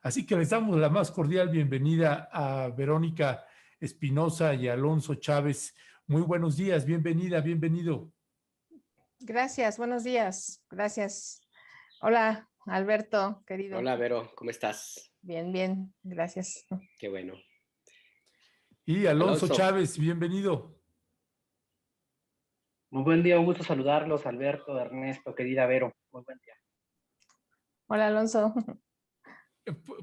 Así que les damos la más cordial bienvenida a Verónica Espinosa y Alonso Chávez. Muy buenos días, bienvenida, bienvenido. Gracias, buenos días, gracias. Hola, Alberto, querido. Hola, Vero, ¿cómo estás? Bien, bien, gracias. Qué bueno. Y Alonso Alonso, Chávez, bienvenido. Muy buen día, un gusto saludarlos, Alberto, Ernesto, querida Vero. Muy buen día. Hola, Alonso.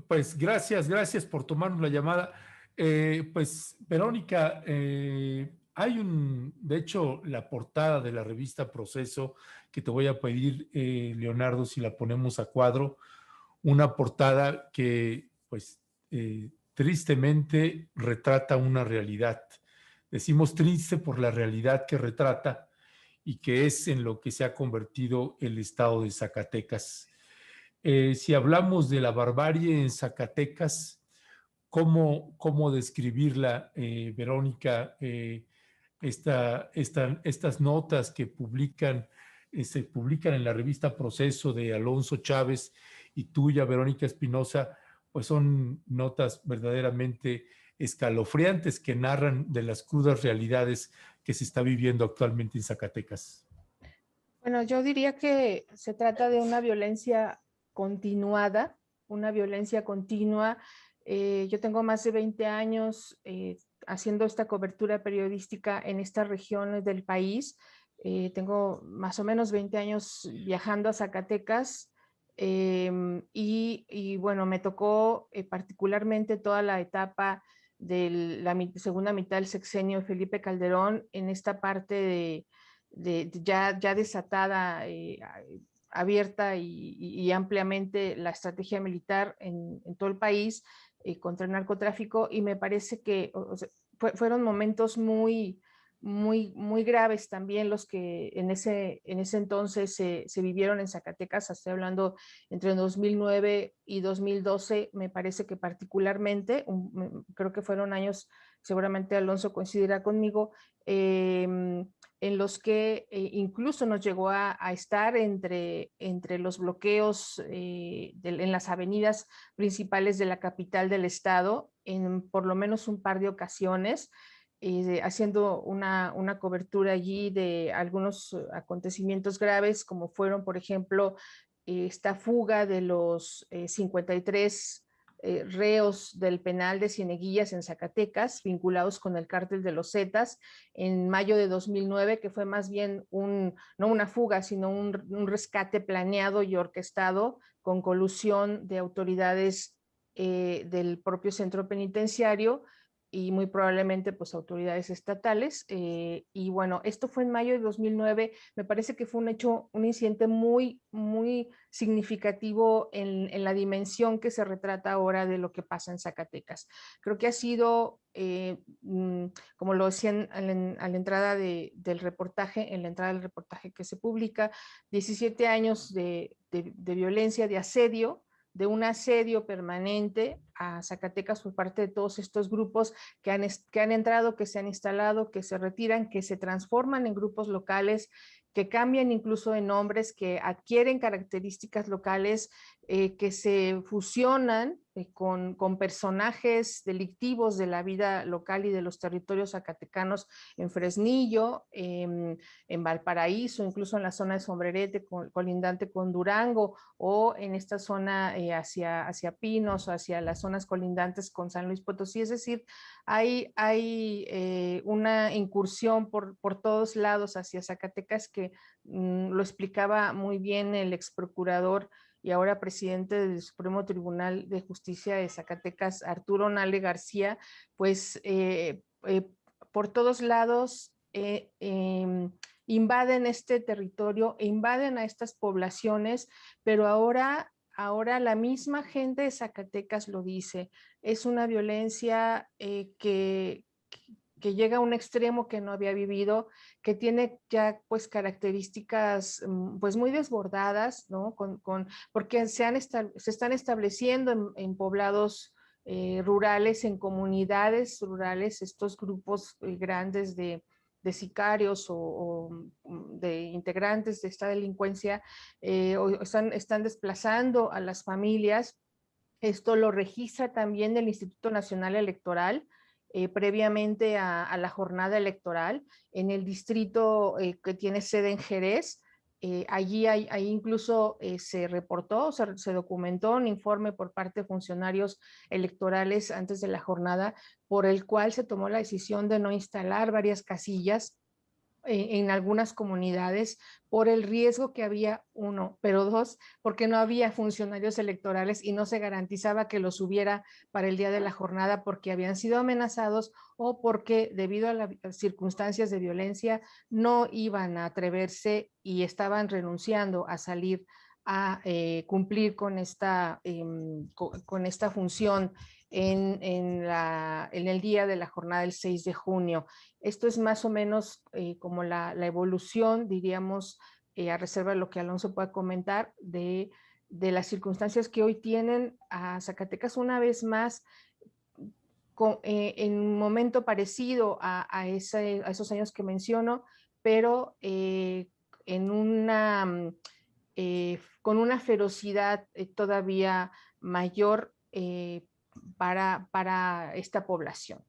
Pues gracias por tomarnos la llamada. Pues Verónica, de hecho, la portada de la revista Proceso, que te voy a pedir, Leonardo, si la ponemos a cuadro, una portada que, pues, tristemente retrata una realidad. Decimos triste por la realidad que retrata y que es en lo que se ha convertido el estado de Zacatecas. Si hablamos de la barbarie en Zacatecas, ¿cómo describirla, Verónica? Estas notas que se publican en la revista Proceso de Alonso Chávez y tuya, Verónica Espinosa, pues son notas verdaderamente escalofriantes que narran de las crudas realidades que se está viviendo actualmente en Zacatecas. Bueno, yo diría que se trata de una violencia continuada, una violencia continua. Yo tengo más de 20 años haciendo esta cobertura periodística en estas regiones del país. Tengo más o menos 20 años viajando a Zacatecas y bueno, me tocó particularmente toda la etapa de la segunda mitad del sexenio de Felipe Calderón en esta parte ya desatada, abierta y ampliamente la estrategia militar en todo el país contra el narcotráfico, y me parece que fueron momentos muy graves también los que en ese entonces se vivieron en Zacatecas. Estoy hablando entre 2009 y 2012, me parece que particularmente, creo que fueron años, seguramente Alonso coincidirá conmigo, en los que incluso nos llegó a estar entre los bloqueos en las avenidas principales de la capital del estado, en por lo menos un par de ocasiones, haciendo una cobertura allí de algunos acontecimientos graves, como fueron, por ejemplo, esta fuga de los 53 reos del penal de Cieneguillas en Zacatecas, vinculados con el cártel de los Zetas, en mayo de 2009, que fue más bien no una fuga, sino un rescate planeado y orquestado con colusión de autoridades del propio centro penitenciario y muy probablemente pues autoridades estatales. Y bueno, esto fue en mayo de 2009, me parece que fue un incidente muy significativo en la dimensión que se retrata ahora de lo que pasa en Zacatecas. Creo que ha sido, como lo decían a la entrada del reportaje, en la entrada del reportaje que se publica, 17 años de violencia, de asedio, de un asedio permanente a Zacatecas por parte de todos estos grupos que han entrado, que se han instalado, que se retiran, que se transforman en grupos locales, que cambian incluso de nombres, que adquieren características locales, que se fusionan con personajes delictivos de la vida local y de los territorios zacatecanos en Fresnillo, en Valparaíso, incluso en la zona de Sombrerete, colindante con Durango, o en esta zona hacia Pinos, o hacia las zonas colindantes con San Luis Potosí. Es decir, hay una incursión por todos lados hacia Zacatecas que lo explicaba muy bien el ex procurador y ahora presidente del Supremo Tribunal de Justicia de Zacatecas, Arturo Nale García. Pues por todos lados invaden este territorio, invaden a estas poblaciones, pero ahora la misma gente de Zacatecas lo dice, es una violencia que llega a un extremo que no había vivido, que tiene ya pues características pues muy desbordadas, ¿no? Porque se están estableciendo en poblados rurales, en comunidades rurales, estos grupos grandes de sicarios o de integrantes de esta delincuencia, están desplazando a las familias Esto lo registra también el Instituto Nacional Electoral previamente a la jornada electoral en el distrito que tiene sede en Jerez. Allí incluso se reportó, se documentó un informe por parte de funcionarios electorales antes de la jornada por el cual se tomó la decisión de no instalar varias casillas en algunas comunidades por el riesgo que había, uno, pero dos, porque no había funcionarios electorales y no se garantizaba que los hubiera para el día de la jornada porque habían sido amenazados o porque debido a las circunstancias de violencia no iban a atreverse y estaban renunciando a salir a cumplir con esta función en el día de la jornada del 6 de junio. Esto es más o menos como la evolución, diríamos, a reserva de lo que Alonso pueda comentar, de las circunstancias que hoy tienen a Zacatecas una vez más en un momento parecido a esos años que menciono, pero con una ferocidad todavía mayor para esta población.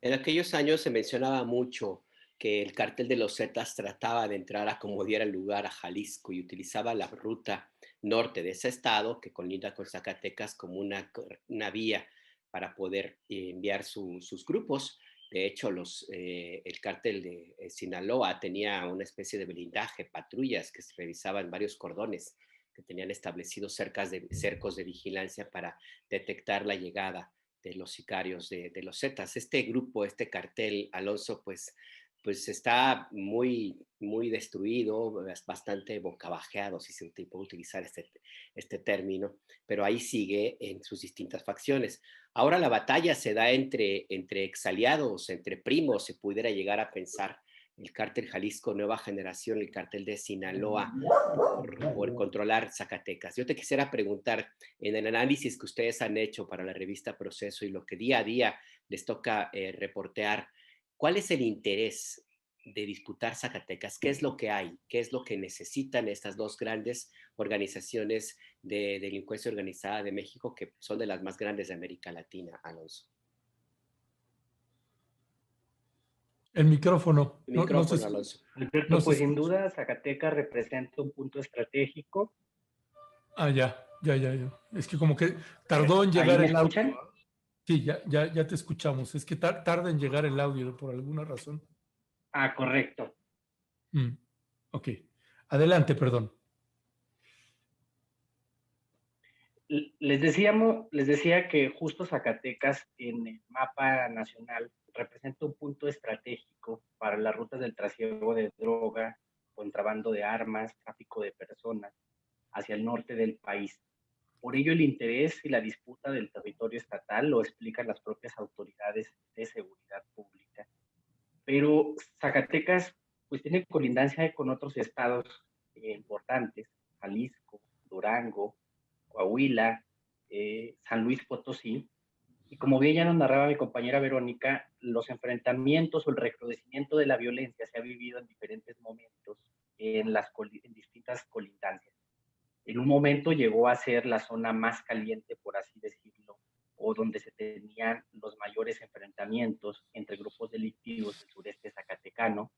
En aquellos años se mencionaba mucho que el cártel de los Zetas trataba de entrar a como diera lugar a Jalisco y utilizaba la ruta norte de ese estado, que colinda con Zacatecas, como una vía para poder enviar sus grupos. De hecho, el cártel de Sinaloa tenía una especie de blindaje, patrullas que se revisaban varios cordones que tenían establecidos cercos de vigilancia para detectar la llegada de los sicarios de los Zetas. Este grupo, este cartel, Alonso, pues está muy, muy destruido, bastante bocabajeado, si se puede utilizar este término, pero ahí sigue en sus distintas facciones. Ahora la batalla se da entre exaliados, entre primos, se pudiera llegar a pensar el cártel Jalisco Nueva Generación, el cártel de Sinaloa, por controlar Zacatecas. Yo te quisiera preguntar, en el análisis que ustedes han hecho para la revista Proceso y lo que día a día les toca reportear, ¿cuál es el interés de disputar Zacatecas? ¿Qué es lo que hay? ¿Qué es lo que necesitan estas dos grandes organizaciones de delincuencia organizada de México, que son de las más grandes de América Latina, Alonso? El micrófono. El micrófono, Alonso. Alberto, pues sin duda Zacatecas representa un punto estratégico. Ya. Es que como que tardó en llegar el audio. ¿Escuchan? Sí, ya te escuchamos. Es que tarda en llegar el audio por alguna razón. Correcto. Ok. Adelante, perdón. Les decía que justo Zacatecas en el mapa nacional representa un punto estratégico para las rutas del trasiego de droga, contrabando de armas, tráfico de personas hacia el norte del país. Por ello, el interés y la disputa del territorio estatal lo explican las propias autoridades de seguridad pública. Pero Zacatecas pues tiene colindancia con otros estados importantes, Jalisco, Durango, Coahuila, San Luis Potosí, y como bien ya nos narraba mi compañera Verónica, los enfrentamientos o el recrudecimiento de la violencia se ha vivido en diferentes momentos en distintas colindancias. En un momento llegó a ser la zona más caliente, por así decirlo, o donde se tenían los mayores enfrentamientos entre grupos delictivos del sureste zacatecano,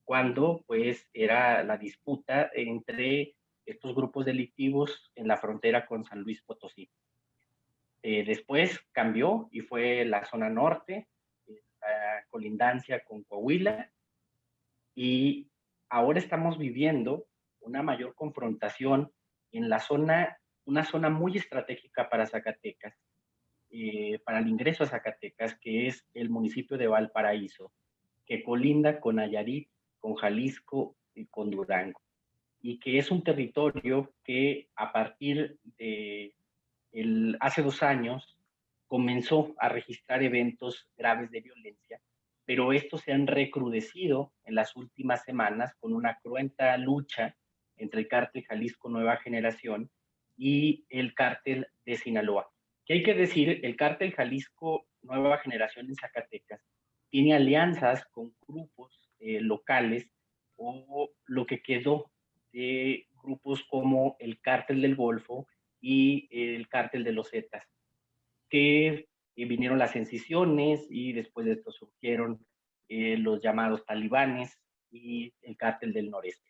cuando pues era la disputa entre estos grupos delictivos en la frontera con San Luis Potosí. Después cambió y fue la zona norte, la colindancia con Coahuila, y ahora estamos viviendo una mayor confrontación en una zona muy estratégica para Zacatecas, para el ingreso a Zacatecas, que es el municipio de Valparaíso, que colinda con Nayarit, con Jalisco y con Durango, y que es un territorio que a partir de hace 2 años comenzó a registrar eventos graves de violencia, pero estos se han recrudecido en las últimas semanas con una cruenta lucha entre el cártel Jalisco Nueva Generación y el cártel de Sinaloa. ¿Qué hay que decir? El cártel Jalisco Nueva Generación en Zacatecas tiene alianzas con grupos locales o lo que quedó de grupos como el Cártel del Golfo y el cártel de los Zetas, que vinieron las incisiones y después de esto surgieron los llamados talibanes y el cártel del noreste.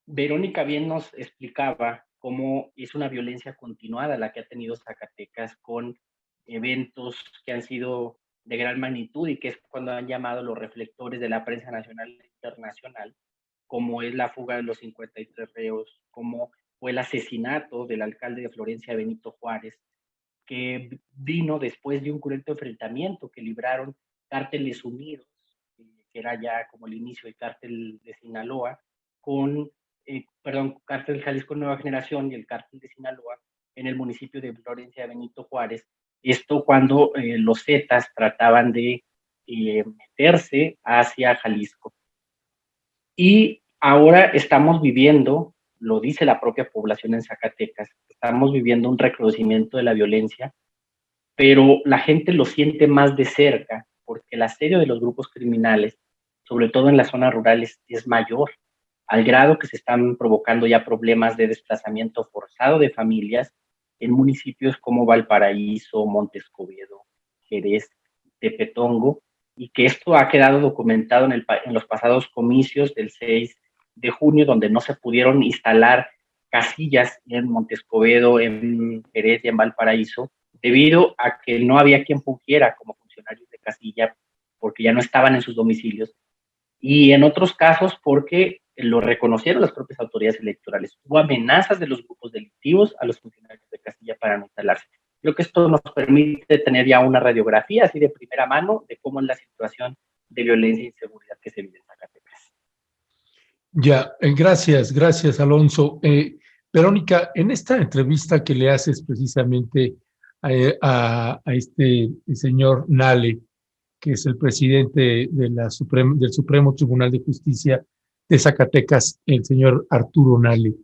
Verónica bien nos explicaba cómo es una violencia continuada la que ha tenido Zacatecas, con eventos que han sido de gran magnitud y que es cuando han llamado los reflectores de la prensa nacional e internacional, como es la fuga de los 53 reos, como fue el asesinato del alcalde de Florencia, Benito Juárez, que vino después de un cruento enfrentamiento que libraron Cárteles Unidos, que era ya como el inicio del cártel de Sinaloa, con, Cártel Jalisco Nueva Generación y el cártel de Sinaloa en el municipio de Florencia, Benito Juárez. Esto cuando los Zetas trataban de meterse hacia Jalisco. Y ahora estamos viviendo, lo dice la propia población en Zacatecas, estamos viviendo un recrudecimiento de la violencia, pero la gente lo siente más de cerca porque el asedio de los grupos criminales, sobre todo en las zonas rurales, es mayor, al grado que se están provocando ya problemas de desplazamiento forzado de familias en municipios como Valparaíso, Monte Escobedo, Jerez, Tepetongo, y que esto ha quedado documentado en los pasados comicios del 6 de junio, donde no se pudieron instalar casillas en Monte Escobedo, en Jerez y en Valparaíso, debido a que no había quien fungiera como funcionarios de casilla, porque ya no estaban en sus domicilios, y en otros casos porque lo reconocieron las propias autoridades electorales. Hubo amenazas de los grupos delictivos a los funcionarios de casilla para no instalarse. Creo que esto nos permite tener ya una radiografía así de primera mano de cómo es la situación de violencia e inseguridad que se vive en Zacatecas. Ya, gracias, Alonso. Verónica, en esta entrevista que le haces precisamente a este señor Nale, que es el presidente de del Supremo Tribunal de Justicia de Zacatecas, el señor Arturo Nale,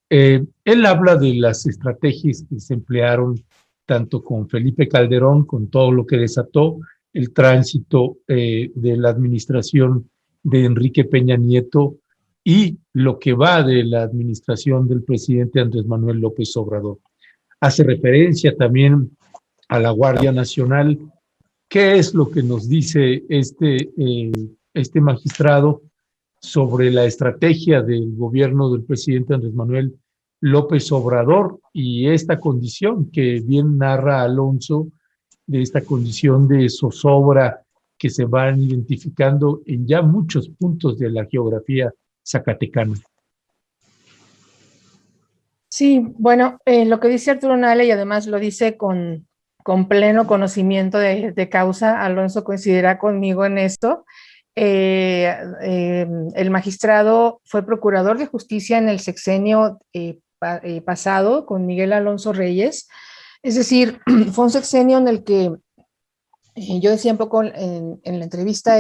él habla de las estrategias que se emplearon tanto con Felipe Calderón, con todo lo que desató el tránsito de la administración de Enrique Peña Nieto y lo que va de la administración del presidente Andrés Manuel López Obrador. Hace referencia también a la Guardia Nacional. ¿Qué es lo que nos dice este magistrado sobre la estrategia del gobierno del presidente Andrés Manuel López Obrador y esta condición que bien narra Alonso, de esta condición de zozobra que se van identificando en ya muchos puntos de la geografía zacatecana? Sí, bueno, lo que dice Arturo Nale, y además lo dice con pleno conocimiento de causa, Alonso coincidirá conmigo en esto. El magistrado fue procurador de justicia en el sexenio pasado con Miguel Alonso Reyes, es decir, fue un sexenio en el que yo decía un poco en la entrevista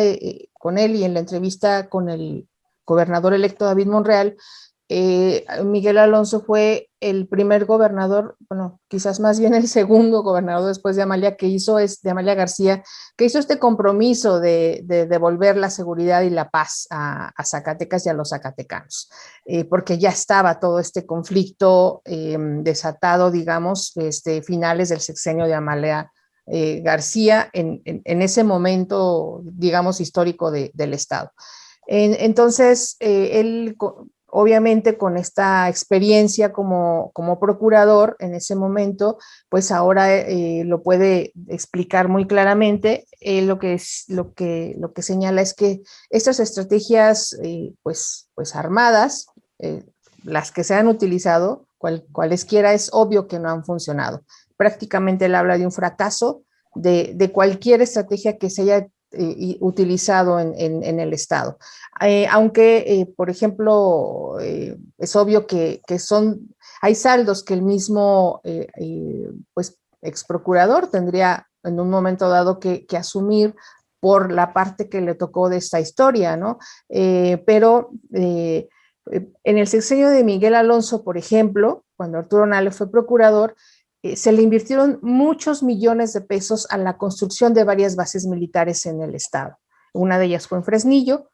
con él y en la entrevista con el gobernador electo David Monreal, Miguel Alonso fue el primer gobernador, bueno, quizás más bien el segundo gobernador después de Amalia, de Amalia García, que hizo este compromiso de devolver la seguridad y la paz a Zacatecas y a los zacatecanos, porque ya estaba todo este conflicto desatado, digamos, finales del sexenio de Amalia García en ese momento, digamos, histórico del Estado. Entonces, él obviamente con esta experiencia como procurador en ese momento, pues ahora lo puede explicar muy claramente. Lo que señala es que estas estrategias pues armadas, las que se han utilizado, cualesquiera, es obvio que no han funcionado. Prácticamente él habla de un fracaso de cualquier estrategia que se haya utilizado en el Estado. Aunque, por ejemplo, es obvio que hay saldos que el mismo pues, ex procurador tendría en un momento dado que asumir por la parte que le tocó de esta historia, ¿no? Pero en el sexenio de Miguel Alonso, por ejemplo, cuando Arturo Nale fue procurador, se le invirtieron muchos millones de pesos a la construcción de varias bases militares en el Estado. Una de ellas fue en Fresnillo,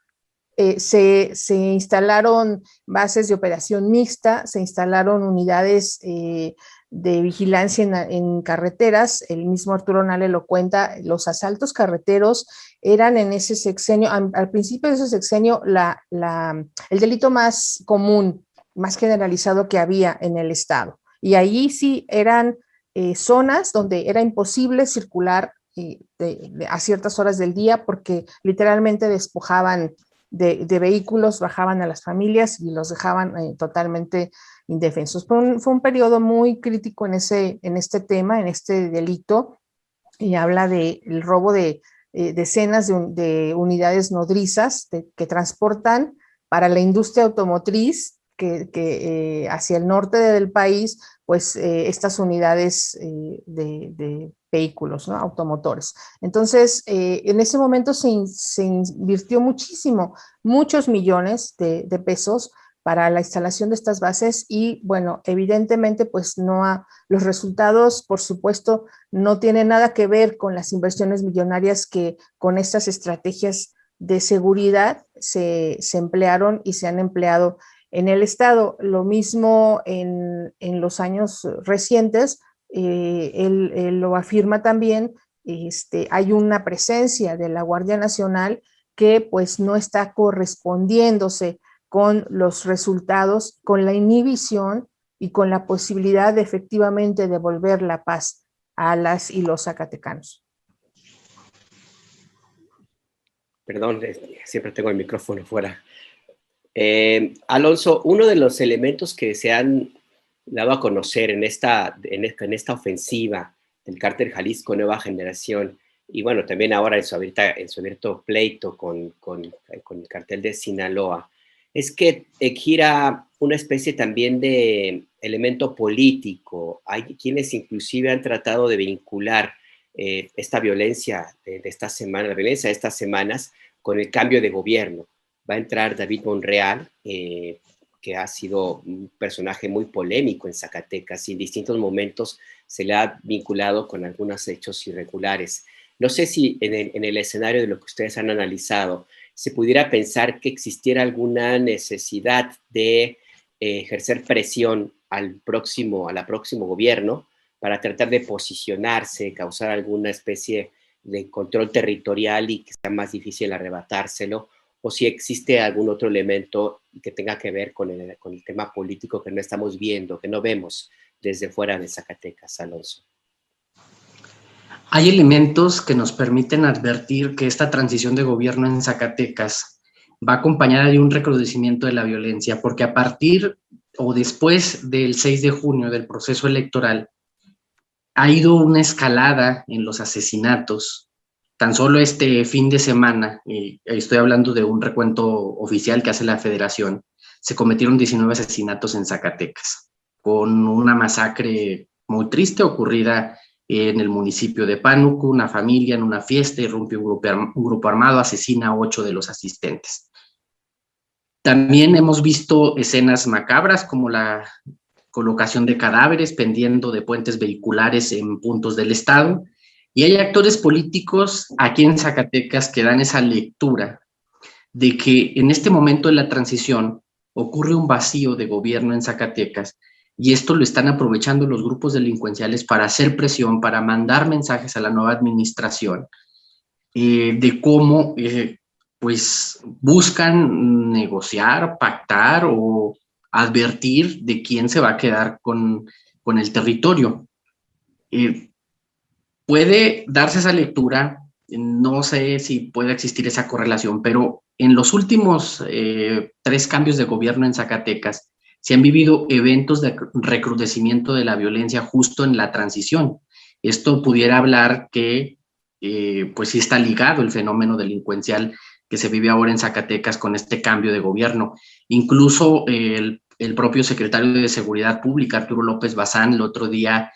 se instalaron bases de operación mixta, se instalaron unidades de vigilancia en carreteras. El mismo Arturo Nale lo cuenta, los asaltos carreteros eran en ese sexenio, al principio de ese sexenio, el delito más común, más generalizado que había en el estado. Y ahí sí eran zonas donde era imposible circular a ciertas horas del día, porque literalmente despojaban de vehículos, bajaban a las familias y los dejaban totalmente indefensos. Fue un periodo muy crítico en este tema, en este delito, y habla del robo de decenas de unidades nodrizas que transportan para la industria automotriz que hacia el norte del país, pues estas unidades de vehículos, ¿no? Automotores. Entonces, en ese momento se invirtió muchísimo, muchos millones de pesos para la instalación de estas bases y, bueno, evidentemente, pues los resultados, por supuesto, no tienen nada que ver con las inversiones millonarias que con estas estrategias de seguridad se emplearon y se han empleado en el estado. Lo mismo en los años recientes, él lo afirma también, hay una presencia de la Guardia Nacional que pues no está correspondiéndose con los resultados, con la inhibición y con la posibilidad de efectivamente devolver la paz a las y los zacatecanos. Perdón, siempre tengo el micrófono fuera. Alonso, uno de los elementos que se han dado a conocer en esta ofensiva del Cártel Jalisco Nueva Generación, y bueno, también ahora en su abierto pleito con el Cartel de Sinaloa, es que gira una especie también de elemento político. Hay quienes inclusive han tratado de vincular esta violencia de esta semana, la violencia de estas semanas, con el cambio de gobierno. Va a entrar David Monreal, que ha sido un personaje muy polémico en Zacatecas y en distintos momentos se le ha vinculado con algunos hechos irregulares. No sé si en el escenario de lo que ustedes han analizado se pudiera pensar que existiera alguna necesidad de ejercer presión al próximo gobierno para tratar de posicionarse, causar alguna especie de control territorial y que sea más difícil arrebatárselo, o si existe algún otro elemento que tenga que ver con el tema político que no estamos viendo, que no vemos desde fuera de Zacatecas, Alonso. Hay elementos que nos permiten advertir que esta transición de gobierno en Zacatecas va acompañada de un recrudecimiento de la violencia, porque a partir o después del 6 de junio del proceso electoral ha ido una escalada en los asesinatos. Tan solo este fin de semana, estoy hablando de un recuento oficial que hace la Federación, se cometieron 19 asesinatos en Zacatecas, con una masacre muy triste ocurrida en el municipio de Pánuco. Una familia en una fiesta irrumpe un grupo armado, asesina a 8 de los asistentes. También hemos visto escenas macabras como la colocación de cadáveres pendiendo de puentes vehiculares en puntos del estado, y hay actores políticos aquí en Zacatecas que dan esa lectura de que en este momento de la transición ocurre un vacío de gobierno en Zacatecas, y esto lo están aprovechando los grupos delincuenciales para hacer presión, para mandar mensajes a la nueva administración de cómo pues buscan negociar, pactar o advertir de quién se va a quedar con el territorio. Puede darse esa lectura, no sé si puede existir esa correlación, pero en los últimos 3 cambios de gobierno en Zacatecas se han vivido eventos de recrudecimiento de la violencia justo en la transición. Esto pudiera hablar que pues sí está ligado el fenómeno delincuencial que se vive ahora en Zacatecas con este cambio de gobierno. Incluso el propio secretario de Seguridad Pública, Arturo López Bazán, el otro día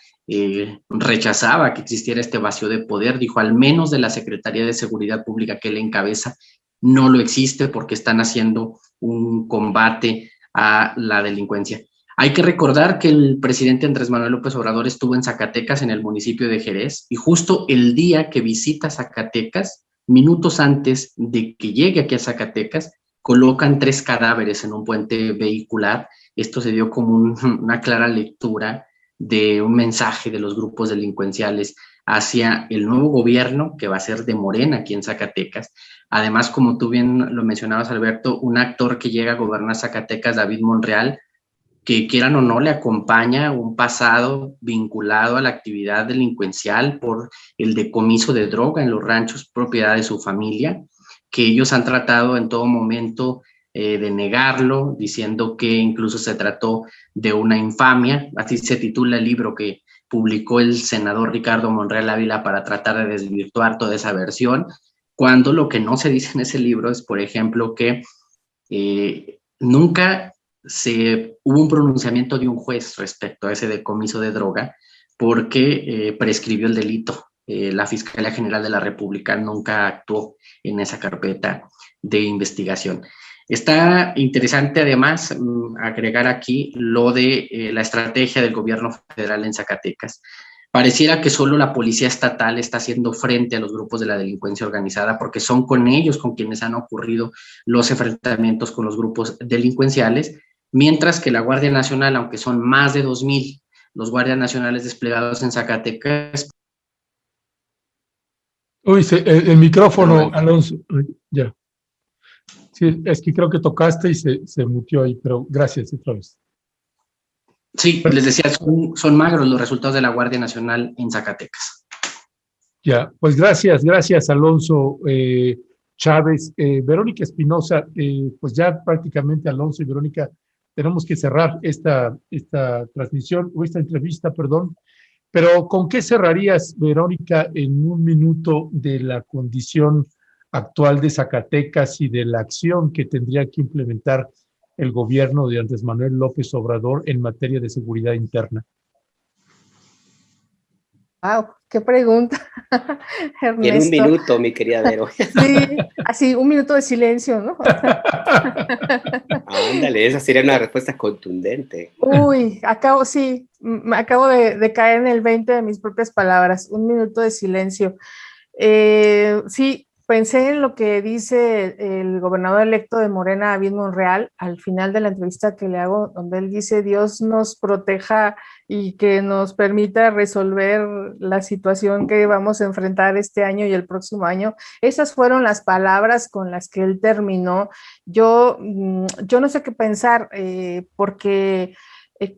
rechazaba que existiera este vacío de poder. Dijo, al menos de la Secretaría de Seguridad Pública que él encabeza, no lo existe porque están haciendo un combate a la delincuencia. Hay que recordar que el presidente Andrés Manuel López Obrador estuvo en Zacatecas, en el municipio de Jerez, y justo el día que visita Zacatecas, minutos antes de que llegue aquí a Zacatecas, colocan 3 cadáveres en un puente vehicular. Esto se dio como una clara lectura de un mensaje de los grupos delincuenciales hacia el nuevo gobierno que va a ser de Morena aquí en Zacatecas. Además, como tú bien lo mencionabas, Alberto, un actor que llega a gobernar Zacatecas, David Monreal, que quieran o no le acompaña un pasado vinculado a la actividad delincuencial por el decomiso de droga en los ranchos propiedad de su familia, que ellos han tratado en todo momento de negarlo, diciendo que incluso se trató de una infamia. Así se titula el libro que publicó el senador Ricardo Monreal Ávila para tratar de desvirtuar toda esa versión, cuando lo que no se dice en ese libro es, por ejemplo, que nunca hubo un pronunciamiento de un juez respecto a ese decomiso de droga porque prescribió el delito. La Fiscalía General de la República nunca actuó en esa carpeta de investigación. Está interesante además agregar aquí lo de la estrategia del gobierno federal en Zacatecas. Pareciera que solo la policía estatal está haciendo frente a los grupos de la delincuencia organizada porque son con ellos con quienes han ocurrido los enfrentamientos con los grupos delincuenciales, mientras que la Guardia Nacional, aunque son más de 2,000 los guardias nacionales desplegados en Zacatecas. Uy, el micrófono, Alonso, ya. Sí, es que creo que tocaste y se mutió ahí, pero gracias otra vez. Sí, les decía, son magros los resultados de la Guardia Nacional en Zacatecas. Ya, pues gracias, Alonso Chávez. Verónica Espinosa, pues ya prácticamente Alonso y Verónica tenemos que cerrar esta transmisión, o esta entrevista, perdón. Pero ¿con qué cerrarías, Verónica, en un minuto de la condición actual de Zacatecas y de la acción que tendría que implementar el gobierno de Andrés Manuel López Obrador en materia de seguridad interna? ¡Wow! ¡Qué pregunta, Ernesto! En un minuto, mi querida Vero. Sí, así, un minuto de silencio, ¿no? Ándale, esa sería una respuesta contundente. Uy, acabo de caer en el 20 de mis propias palabras. Un minuto de silencio. Sí, pensé en lo que dice el gobernador electo de Morena, David Monreal, al final de la entrevista que le hago, donde él dice: Dios nos proteja y que nos permita resolver la situación que vamos a enfrentar este año y el próximo año. Esas fueron las palabras con las que él terminó. Yo no sé qué pensar, porque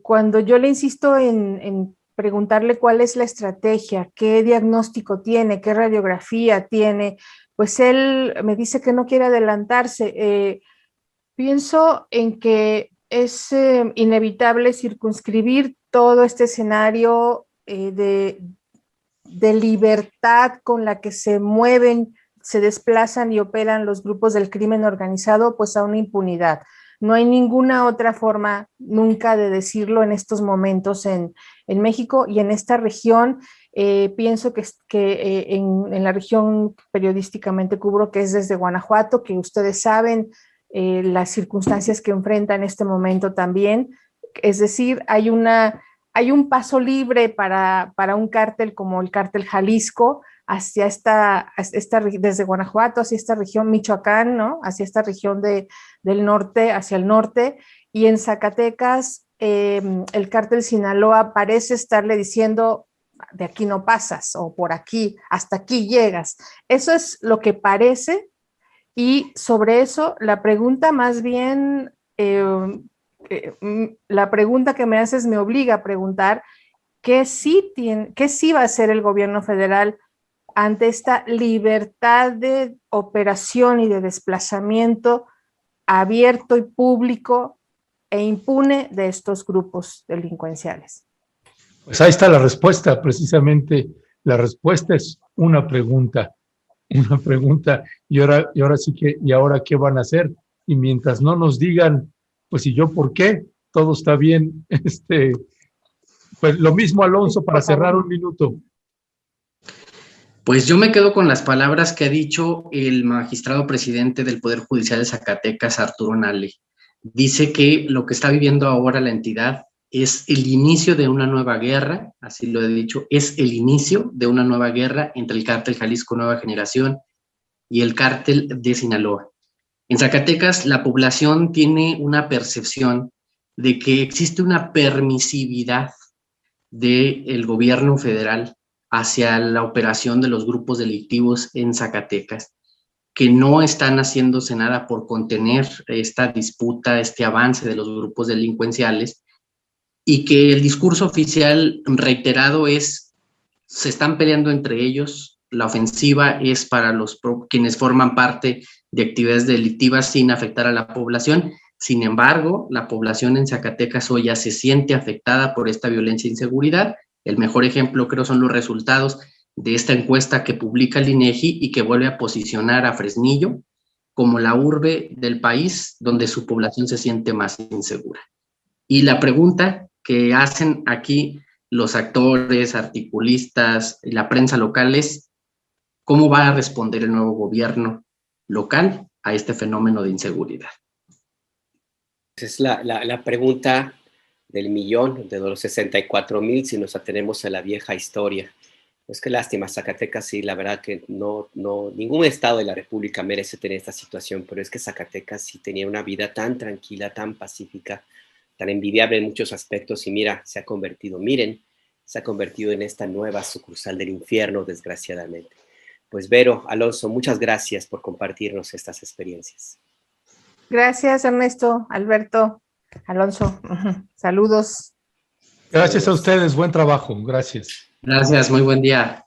cuando yo le insisto en preguntarle cuál es la estrategia, qué diagnóstico tiene, qué radiografía tiene, pues él me dice que no quiere adelantarse. Pienso en que es inevitable circunscribir todo este escenario de libertad con la que se mueven, se desplazan y operan los grupos del crimen organizado, pues a una impunidad. No hay ninguna otra forma nunca de decirlo en estos momentos en México y en esta región. Pienso que en la región periodísticamente cubro, que es desde Guanajuato, que ustedes saben las circunstancias que enfrenta en este momento también. Es decir, hay un paso libre para un cártel como el cártel Jalisco hacia desde Guanajuato hacia esta región, Michoacán, ¿no? Hacia esta región del norte, hacia el norte, y en Zacatecas el cártel Sinaloa parece estarle diciendo: de aquí no pasas, o por aquí, hasta aquí llegas. Eso es lo que parece, y sobre eso la pregunta más bien, la pregunta que me haces me obliga a preguntar qué sí va a hacer el gobierno federal ante esta libertad de operación y de desplazamiento abierto y público e impune de estos grupos delincuenciales. Pues ahí está la respuesta, precisamente. La respuesta es una pregunta, y ahora sí que, ¿y ahora qué van a hacer? Y mientras no nos digan, pues, ¿y yo por qué? Todo está bien. Pues lo mismo, Alonso, para cerrar un minuto. Pues yo me quedo con las palabras que ha dicho el magistrado presidente del Poder Judicial de Zacatecas, Arturo Nale. Dice que lo que está viviendo ahora la entidad es el inicio de una nueva guerra, así lo he dicho, es el inicio de una nueva guerra entre el cártel Jalisco Nueva Generación y el cártel de Sinaloa. En Zacatecas, la población tiene una percepción de que existe una permisividad del gobierno federal hacia la operación de los grupos delictivos en Zacatecas, que no están haciéndose nada por contener esta disputa, este avance de los grupos delincuenciales, y que el discurso oficial reiterado es: se están peleando entre ellos, la ofensiva es para quienes forman parte de actividades delictivas sin afectar a la población. Sin embargo, la población en Zacatecas hoy ya se siente afectada por esta violencia e inseguridad. El mejor ejemplo, creo, son los resultados de esta encuesta que publica el INEGI y que vuelve a posicionar a Fresnillo como la urbe del país donde su población se siente más insegura. Y la pregunta que hacen aquí los actores, articulistas y la prensa local es: ¿cómo va a responder el nuevo gobierno local a este fenómeno de inseguridad? Es la pregunta del millón, de los 64,000, si nos atenemos a la vieja historia. Pues qué lástima, Zacatecas, sí, la verdad que no, ningún estado de la República merece tener esta situación, pero es que Zacatecas sí tenía una vida tan tranquila, tan pacífica, tan envidiable en muchos aspectos, y mira, se ha convertido en esta nueva sucursal del infierno, desgraciadamente. Pues Vero, Alonso, muchas gracias por compartirnos estas experiencias. Gracias, Ernesto, Alberto, Alonso. Saludos. Gracias a ustedes, buen trabajo, gracias. Gracias, muy buen día.